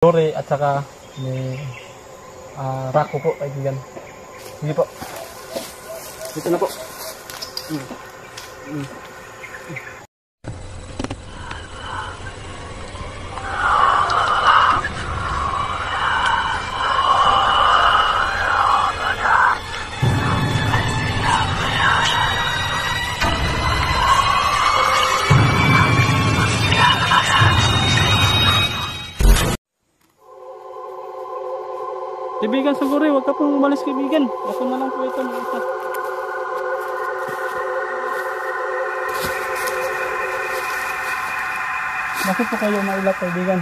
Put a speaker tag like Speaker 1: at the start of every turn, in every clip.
Speaker 1: Dore at saka ni Rako po, kaibigan. Sige po. Dito na po. Kaibigan, siguro huwag ka pong umalis, kaibigan. Ako na lang po ito mag-isa. Bakit po kayo mailap, kaibigan?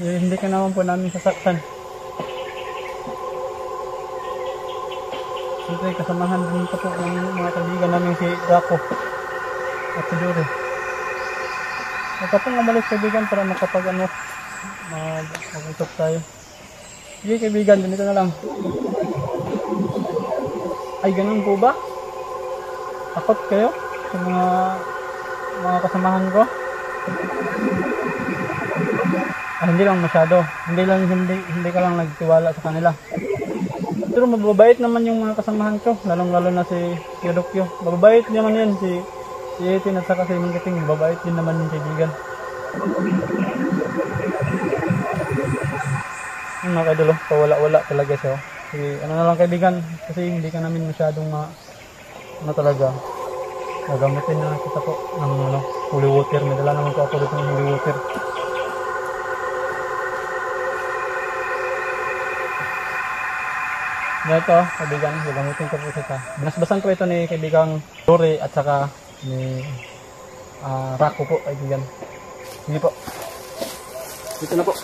Speaker 1: Hindi ka naman po namin sasaktan. Siyempre kasamahan din pa po ng mga kaibigan namin si Rako at si Dore. Huwag ka pong umalis, kaibigan, para mag-usap tayo. Sige, kaibigan, ganito na lang. Ay, ganun po ba? Takot kayo sa mga kasamahan ko? Hindi lang masyado. Hindi ka lang nagtiwala sa kanila. Pero mababait naman yung mga kasamahan ko, lalong-lalo na si Yodokyo. Mababait naman yan, si Etin at saka si Mangkiting. Mababait din naman yung kaibigan. Mga kaidolo, pawala-wala talaga siya. Sige, ano na lang, kaibigan, kasi hindi ka namin masyadong talaga nagamutin na kita po ng holy water. May dala naman po ako dito ng holy water. Ito, kaibigan, gagamutin ko po kita. Binasbasan ko ito ni kaibigang Dore at saka ni Rako po, kaibigan. Sige po. Dito na po.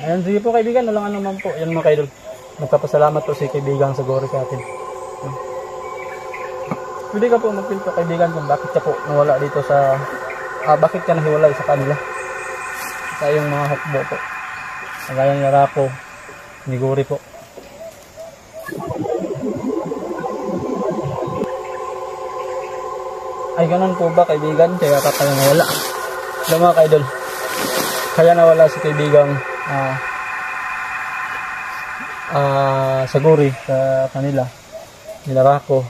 Speaker 1: Ayan, sige po, kaibigan, walang ano man po. Yan mga kaidol, nagpapasalamat po si kaibigang sa Gori sa atin. Pwede ka po magpinto, kaibigan, kung bakit ka po nawala dito sa bakit ka nahiwalay sa kanila, sa yung mga hukbo po, kagaya ni Rako, ni Gori po. Ay, ganun po ba, kaibigan? Kaya ka pala nawala. Alam mga kaidol, kaya nawala si kaibigang sa Gori sa kanila, nila Rako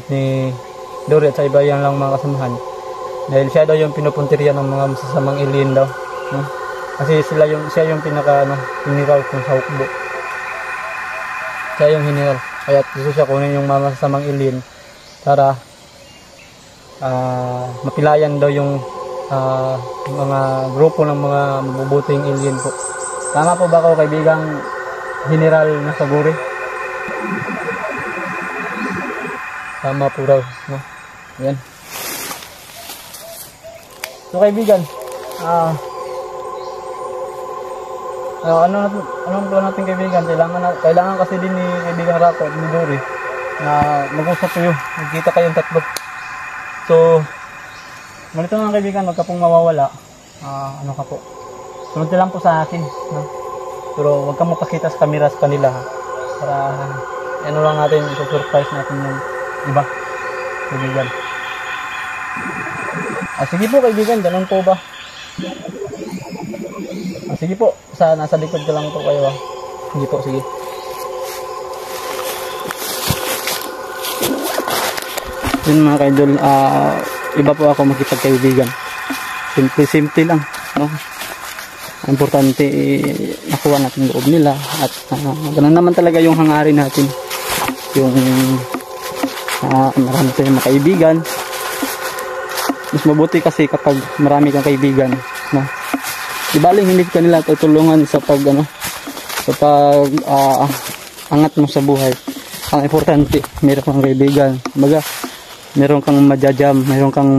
Speaker 1: at ni Dore at sa iba yan lang mga kasamahan, dahil siya daw yung pinupuntirya ng mga masasamang alien daw, no? Kasi siya yung pinaka hiniral kung sa hukbo. Siya yung hiniral, kaya gusto siya kunin yung mga masasamang alien para mapilayan daw yung mga grupo ng mga mabubuting alien po. Tama po ba ako, kaibigang General na sa Gori? Tama po raw, no? Yan. So, kaibigan, anong plan natin, kaibigan? Kailangan kasi din ni kaibigang Rako at ni Dore na mag-usap kayo, magkita kayong tatlo. So, ganito na, kaibigan, wag ka pong mawawala. Ano ka po, sunod lang po sa akin, no? Pero wag kang mapakita sa camera sa kanila, ha? Para ano lang natin, surprise natin yung iba, kaibigan. Sige po, kaibigan, ganun po ba? Sige po, nasa likod ka lang po kayo, ha? Sige po, sige. Yun mga kaidol, iba po ako makipagkaibigan. Simple lang, no? Importante nakuha natin loob nila at ganun naman talaga yung hangarin natin, yung marami tayong mga kaibigan. Mas mabuti kasi kapag marami kang kaibigan, no? Di baling hindi ka nila tutulungan sa angat mo sa buhay. Ang importante, meron kang kaibigan. Baga, meron kang majajam, meron kang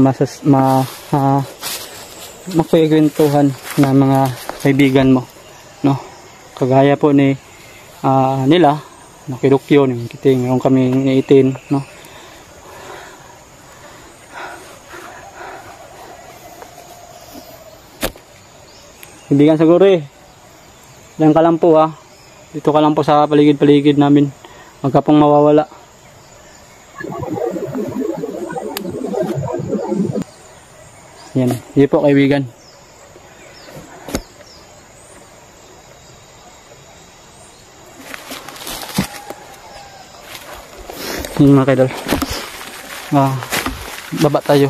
Speaker 1: makikwentuhan na mga kaibigan mo, no? Kagaya po ni nila, Nakidukyo, ni Mangkiting, meron kami ni Etin, no? Kaibigan sa Gori, diyan ka lang po, ha? Dito ka lang po sa paligid-paligid namin, wag ka pong mawawala. Yan. Hindi po kaibigan. Yung mga kaidol. Baba tayo.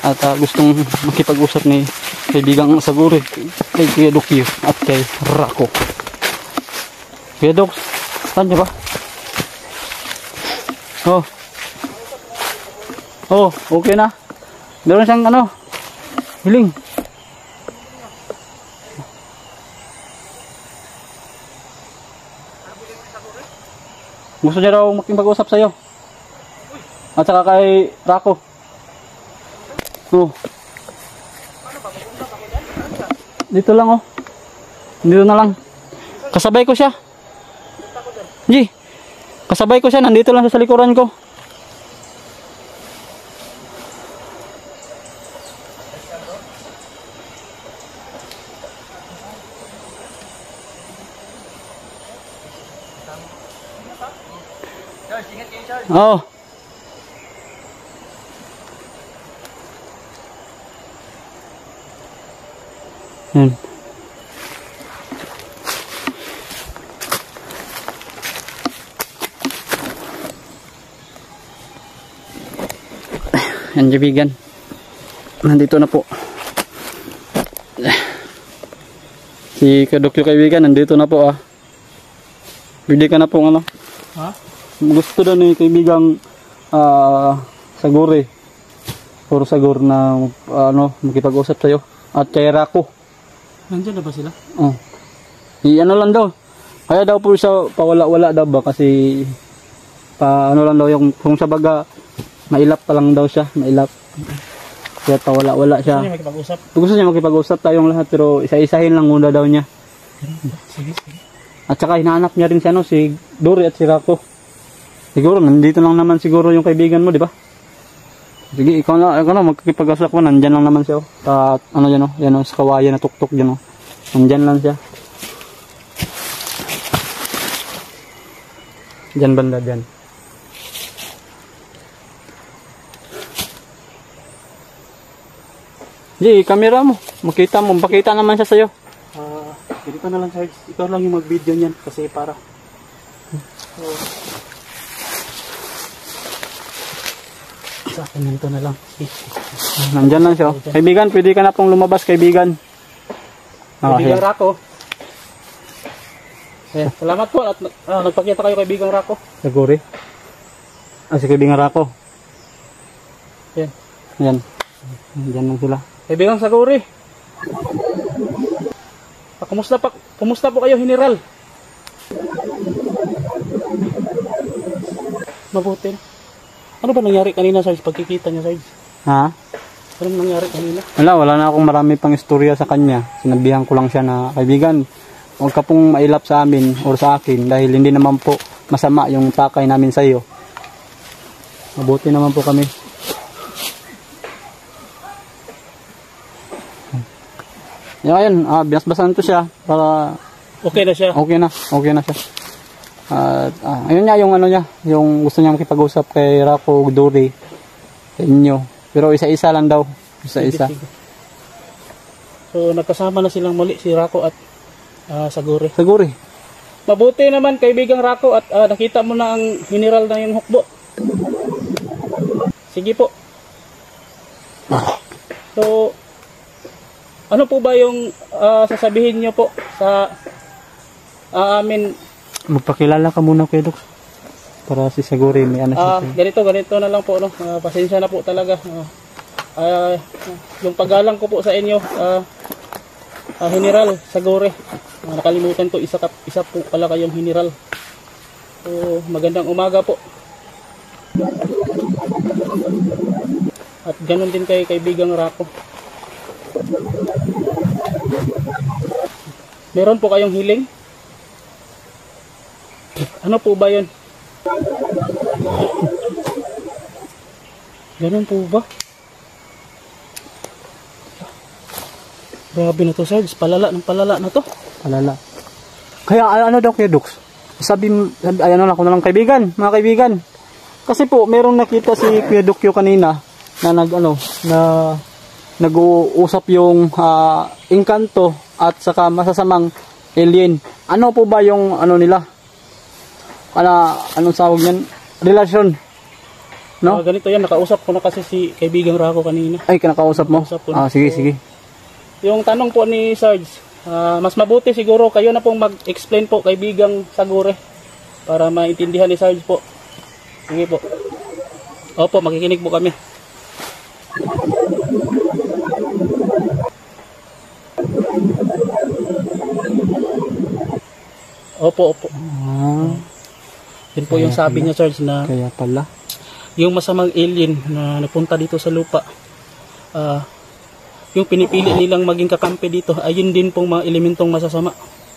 Speaker 1: At gustong makipag-usap ni kaibigang Saguri, kay Kuya Dokyo at kay Rako. Kuya Dok, saan niya ba? Okay na. Meron siyang hiling. Gusto niya raw makipag-usap sa'yo. At saka kay Rako. Dito lang Dito na lang. Kasabay ko siya. Kasabay ko siya. Nandito lang sa likuran ko. Oo. Yan. Yan, kaibigan. Nandito na po. Si Kadokyo kaibigan, nandito na po Pwede ka na po
Speaker 2: Ha?
Speaker 1: Gusto daw ni kaibigang Saguri. Puro Sagur na makipag-usap sa'yo. At kay Rako.
Speaker 2: Nandiyan na ba sila?
Speaker 1: Lang daw. Kaya daw po siya pawala-wala daw ba kasi lang daw yung kung sa baga mailap pa lang daw siya, mailap. Kaya pawala-wala siya.
Speaker 2: Gusto niya makipag-usap?
Speaker 1: Gusto niya makipag-usap tayong lahat pero isa-isahin lang muna daw niya.
Speaker 2: Sige.
Speaker 1: At saka hinahanap niya rin si Dory at si Rako. Siguro nandito lang naman siguro yung kaibigan mo, di ba? Sige, ikaw na magkikipag-usap ko, nandyan lang naman siya. At yan sa kawayan na tuktok dyan Nandyan lang siya. Dyan banda dyan. Kamera mo. Makita naman siya sa'yo.
Speaker 2: Pwede ka na lang, Sarge. Ikaw lang yung mag-video niyan kasi para. Sa akin nito na lang.
Speaker 1: Nandyan lang siya. Kaibigan, pwede ka na pong lumabas, kaibigan.
Speaker 2: Kaibigang Rako. Salamat po at nagpakita kayo kaibigang Rako.
Speaker 1: Saguri. Si kaibigang Rako. Yan. Nandyan lang sila.
Speaker 2: Kaibigang Saguri. Kumusta po kayo, General? Mabuti. Ano ba nangyari kanina, Sarge, pagkikita niya, Sarge?
Speaker 1: Ha?
Speaker 2: Ano nangyari kanina?
Speaker 1: Wala na akong marami pang istorya sa kanya. Sinabihan ko lang siya na, kaibigan, huwag ka pong mailap sa amin o sa akin dahil hindi naman po masama yung pakay namin sa iyo. Mabuti naman po kami. Yan, binasbasan to siya para
Speaker 2: okay na siya.
Speaker 1: Okay na siya. Ayun niya yung niya, yung gusto niya makipag-usap kay Rako, Dory, sa inyo. Pero isa-isa lang daw, isa-isa.
Speaker 2: Sige. So nagkasama na silang muli si Rako at Saguri. Mabuti naman kaibigang Rako at nakita mo na ang general na yung hukbo. Sige po. So ano po ba yung sasabihin niyo po sa amin?
Speaker 1: Magpakilala ka muna kay Dok. Para si Saguri may siya.
Speaker 2: Ganito na lang po pasensya na po talaga. Yung paggalang ko po sa inyo, General Saguri. Nakalimutan ko isa po pala kayong general. So magandang umaga po. At ganun din kay kaibigang Rako. Meron po kayong hiling? Ano po ba yun? Ganun po ba? Grabe na to, Sarge. Palala na to.
Speaker 1: Palala. Kaya daw kay Dux? Sabi ayan na ako na lang kaibigan, mga kaibigan. Kasi po, merong nakita si Kuya Dokyo kanina na nag-uusap yung engkanto at saka masasamang alien. Ano po ba yung ano nila? Anong tawag niyan? Relasyon. No?
Speaker 2: Ganito yan, nakausap ko na kasi si kaibigang Rako kanina.
Speaker 1: Ay, kinakausap mo?
Speaker 2: Nakausap ko na.
Speaker 1: Sige,
Speaker 2: So,
Speaker 1: sige.
Speaker 2: Yung tanong po ni Sarge, mas mabuti siguro kayo na pong mag-explain po kaibigang Sagure para maintindihan ni Sarge po. Sige po. Opo, makikinig po kami. Opo. Yun po yung sabi niya, Sarge, na
Speaker 1: Kaya pala.
Speaker 2: yung masamang alien na napunta dito sa lupa, yung pinipili nilang maging kakampi dito, ayun din pong mga elementong masasama.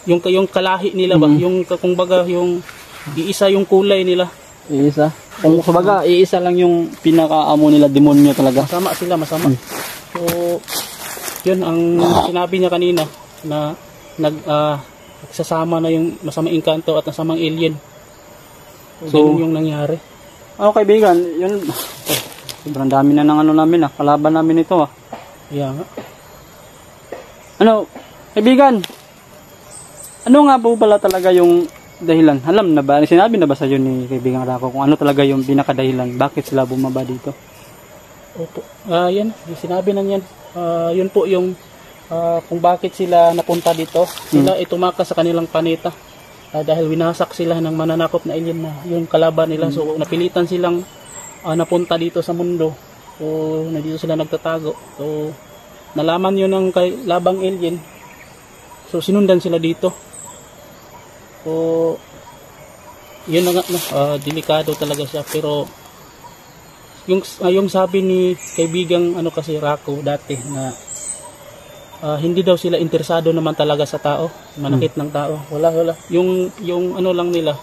Speaker 2: Yung kalahi nila ba, yung kumbaga yung iisa yung kulay nila.
Speaker 1: Iisa. Kung sabaga, iisa lang yung pinakaamo nila, demonyo talaga.
Speaker 2: Masama sila, masama. So, yun ang sinabi niya kanina na nagsasama na yung masamang engkanto at masamang alien. So, ganun yung nangyari.
Speaker 1: Kaibigan, yun, sobrang dami na ng ano namin kalaban namin ito
Speaker 2: Yeah nga.
Speaker 1: Kaibigan, ano nga po pala talaga yung dahilan? Alam na ba, sinabi na ba sa iyo ni kaibigang Rako kung ano talaga yung pinakadahilan? Bakit sila bumaba dito?
Speaker 2: Opo. Yan, sinabi na yan. Yun po yung kung bakit sila napunta dito. Sila ay tumakas sa kanilang planeta. Dahil winasak sila ng mananakop na alien na yung kalaban nila. So napilitan silang napunta dito sa mundo. So dito sila nagtatago. So nalaman yun ng labang alien. So sinundan sila dito. So yun na nga, delikado talaga siya. Pero yung sabi ni kaibigang kasi Rako dati na hindi daw sila interesado naman talaga sa tao, manakit ng tao. Wala. Yung ano lang nila,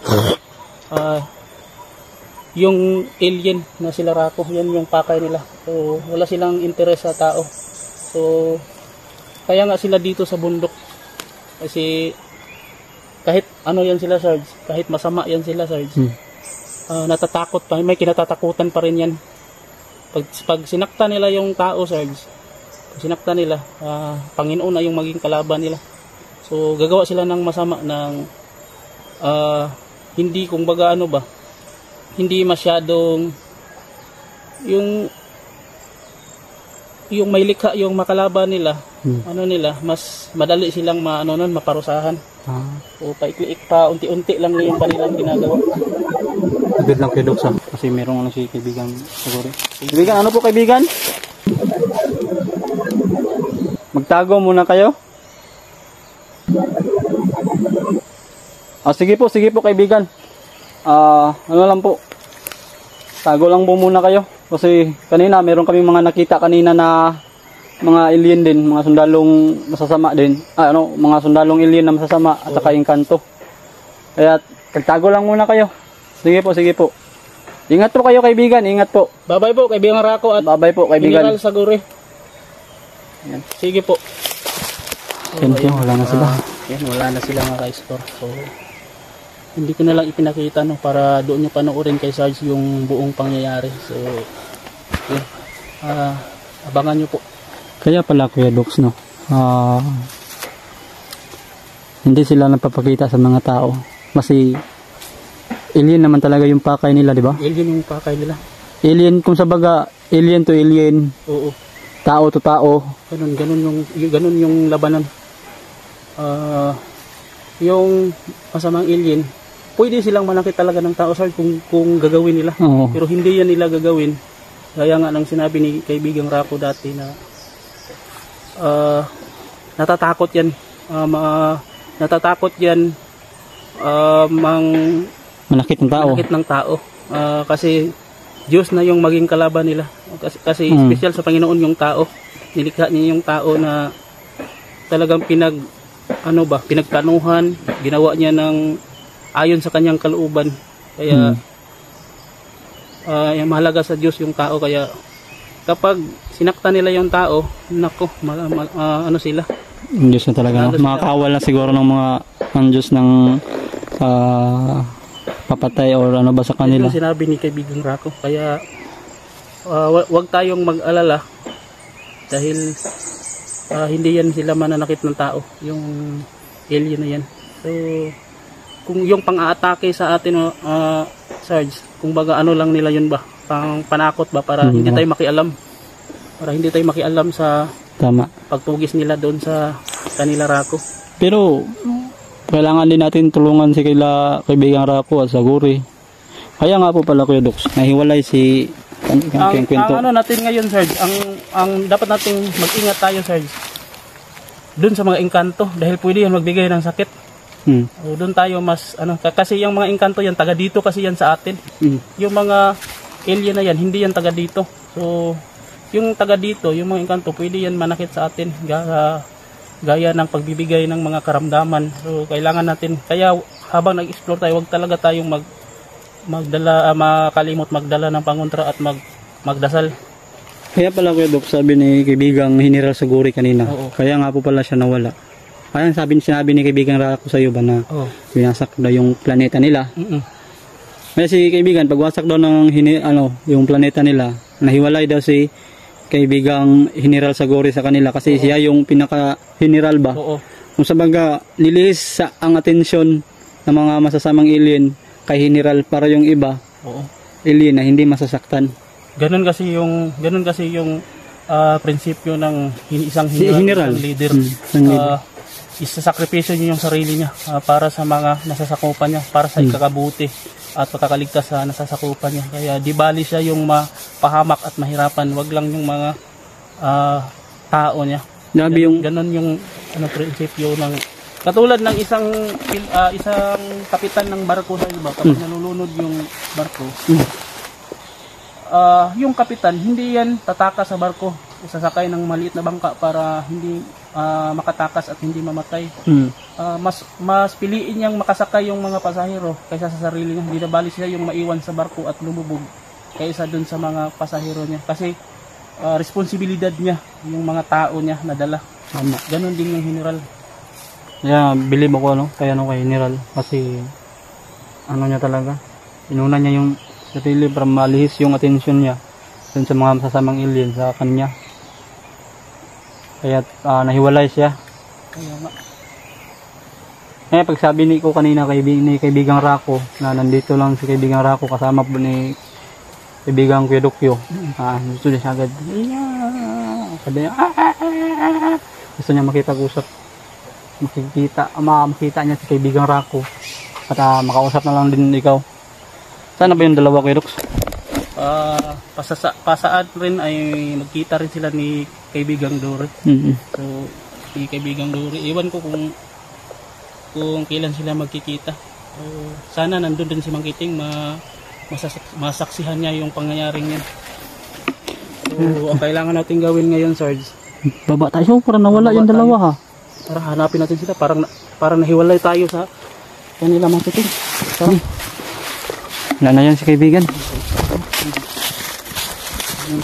Speaker 2: yung alien na sila Rako, yan yung pakay nila. So wala silang interes sa tao. So kaya nga sila dito sa bundok. Kasi kahit ano yan sila, Sarge, kahit masama yan sila, Sarge, natatakot pa, may kinatatakutan pa rin yan. Pag sinakta nila yung tao, Sarge, sinakta nila, Panginoon na yung maging kalaban nila. So gagawa sila ng masama ng hindi kumbaga hindi masyadong yung may likha yung makalaban nila, mas madali silang maparusahan. O unti-unti lang yung kanilang ginagawa.
Speaker 1: Agad lang kayo, Doksa, kasi merong si kaibigan siguro. Kaibigan, ano po kaibigan? Magtago muna kayo. Sige po kaibigan. Ano lang po. Tago lang po muna kayo. Kasi kanina meron kaming mga nakita kanina na mga alien din, mga sundalong masasama din. Mga sundalong alien na masasama at saka engkanto. Kaya tagtago lang muna kayo. Sige po. Ingat po kayo kaibigan, ingat po.
Speaker 2: Bye-bye po kaibigan Rako at
Speaker 1: bye-bye po kaibigan.
Speaker 2: General Sagure. Yan. Sige po.
Speaker 1: Wala na sila.
Speaker 2: Wala na sila mga ka-explore. So, hindi ko na lang ipinakita para doon nyo panoorin kay Sarge yung buong pangyayari. So, yun. Abangan nyo po.
Speaker 1: Kaya pala Kuya Dox, hindi sila napapakita sa mga tao. Kasi alien naman talaga yung pakay nila, di ba?
Speaker 2: Alien yung pakay nila.
Speaker 1: Alien, kung sabaga, alien to alien.
Speaker 2: Oo.
Speaker 1: Tao to tao.
Speaker 2: Ganun yung labanan. Yung masamang alien, pwede silang manakit talaga ng tao, Sarge, kung gagawin nila.
Speaker 1: Oo.
Speaker 2: Pero hindi yan nila gagawin. Kaya nga nang sinabi ni kaibigang Rako dati na natatakot yan. Natatakot yan manakit ng tao. Kasi Diyos na yung maging kalaban nila. Kasi special sa Panginoon yung tao. Nilikha niya yung tao na talagang pinagtanuhan, ginawa niya ng ayon sa kanyang kalooban. Kaya mahalaga sa Diyos yung tao. Kaya kapag sinakta nila yung tao, nako, sila.
Speaker 1: Ang Diyos na talaga. Makakawal na siguro ng mga ang Diyos ng papatay or ano ba sa kanila.
Speaker 2: Ito sinabi ni kaibigang Rako. Kaya wag tayong mag-alala dahil hindi yan sila mananakit ng tao, yung alien na yan. So kung yung pang-aatake sa atin, Sarge, kung baga ano lang nila yun ba, pang panakot ba para hindi tayo makialam, para hindi tayo makialam sa
Speaker 1: Tama.
Speaker 2: pagpugis nila doon sa kanila Rako.
Speaker 1: Pero kailangan din natin tulungan si kaibigang Rako at Saguri. Kaya nga po pala Kuya Dox, nahiwalay si
Speaker 2: Ang
Speaker 1: kwento.
Speaker 2: ano natin ngayon, Sarge, ang dapat nating mag-ingat tayo, Sarge, doon sa mga engkanto, dahil pwede yan magbigay ng sakit. O doon tayo mas kasi yung mga engkanto yan taga dito kasi yan sa atin. Yung mga alien na yan hindi yan taga dito. So yung taga dito, yung mga engkanto pwede yan manakit sa atin gaya ng pagbibigay ng mga karamdaman. So kailangan natin, kaya habang nag-explore tayo, wag talaga tayong makalimot magdala ng pangontra at magdasal.
Speaker 1: Kaya pala Kuya Dox, sabi ni kaibigang General Saguri kanina.
Speaker 2: Oo.
Speaker 1: Kaya nga po pala siya nawala. Kaya sinabi ni kaibigang Rako sa iyo ba na winasak daw yung planeta nila. Kaya si kaibigan, pagwasak daw ng yung planeta nila, nahiwalay daw si kaibigang General Saguri sa kanila kasi siya yung pinaka-general ba.
Speaker 2: Oo.
Speaker 1: Kung sabaga nilihis ang atensyon ng mga masasamang alien kay General para yung iba, alien na hindi masasaktan.
Speaker 2: Ganun kasi yung prinsipyo ng isang
Speaker 1: general,
Speaker 2: isang leader. Isasakripisyo niya yung sarili niya para sa mga nasasakupan niya, para sa ikakabuti at pagkakaligtas sa nasasakupan niya. Kaya di bali siya yung mapahamak at mahirapan, wag lang yung mga tao niya. Ganon yung prinsipyo ng katulad ng isang kapitan ng barko sa iba, kapag nalulunod yung barko, yung kapitan hindi yan tatakas sa barko, sasakay ng maliit na bangka para hindi makatakas at hindi mamatay. Mas piliin niyang makasakay yung mga pasahero kaysa sa sarili niya. Hindi na bali siya yung maiwan sa barko at lumubog kaysa dun sa mga pasahero niya, kasi responsibilidad niya yung mga tao niya nadala. Ganon din yung general.
Speaker 1: Kaya believe ako kay general kasi niya talaga, inuna niya yung sarili para malihis yung atensyon niya dun sa mga masasamang alien sa kanya. Kaya nahiwalay siya. Kaya pagsabi ni ko kanina ni kaibigang Rako na nandito lang si kaibigang Rako kasama po ni kaibigang Kuya Dokyo, gusto niya agad. Sabi niya, gusto niya makipag-usap. Makita niya si kaibigang Rako at makausap na lang din ikaw. Sana ba yung dalawa Kuya Dox?
Speaker 2: Pasaan rin ay magkita rin sila ni kaibigang Dory. So si kaibigang Dory, iwan ko kung kailan sila magkikita. So, sana nandun din si Mang Kiting, masaksihan niya yung pangyayaring yan. So ang kailangan natin gawin ngayon, Sarge,
Speaker 1: baba tayo para nawala yung dalawa ha.
Speaker 2: Para hanapin natin sila, parang nahiwalay tayo sa kanila Mang Kiting.
Speaker 1: Wala na yan si kaibigan.
Speaker 2: Yung